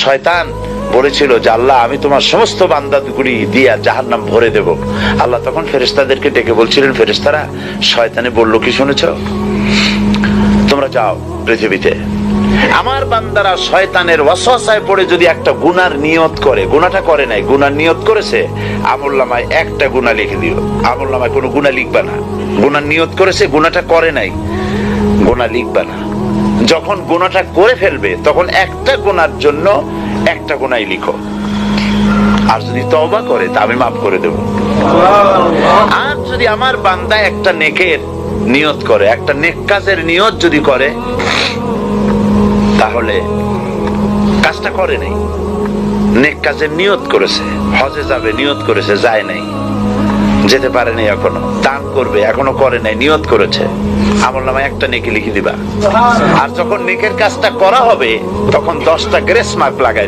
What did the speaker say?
শয়তান বলেছিল যে আল্লাহ আমি তোমার সমস্ত বান্দাগুলি দিয়া জাহান্নাম ভরে দেব। আল্লাহ তখন ফেরেশতাদেরকে ডেকে বলছিলেন, ফেরেশতারা শয়তানে বলল কি শুনেছো? তোমরা যাও পৃথিবীতে, আমার বান্দারা শয়তানের ওয়াসওয়াসায় পড়ে যদি একটা গুনার নিয়ত করে, গুনাহটা করে নাই, গুনার নিয়ত করেছে, আমলনামায় একটা গুনাহ লিখে দিও। আমলনামায় কোনো গুনাহ লিখবা না। গুনার নিয়ত করেছে, গুনাহটা করে নাই, গুনাহ লিখবা না। যখন গুনাহটা করে ফেলবে তখন একটা গুনার জন্য একটা গুনাহই লিখো, আর যদি তওবা করে তা আমি মাফ করে দেব। আর যদি আমার বান্দা একটা নেকের নিয়ত করে, একটা নেক কাজের নিয়ত যদি করে, তাহলে কাজটা করে নাই, নেক কাজের নিয়ত করেছে, হজে যাবে নিয়ত করেছে, যায় নাই, যেতে পারে নাই, এখনো দান করবে এখনো করে নাই, নিয়ত করেছে, আমলনামায় একটা নেকি লিখে দিবা। আর যখন নেকের কাজটা করা হবে তখন 10টা গ্রেস মার্ক লাগাই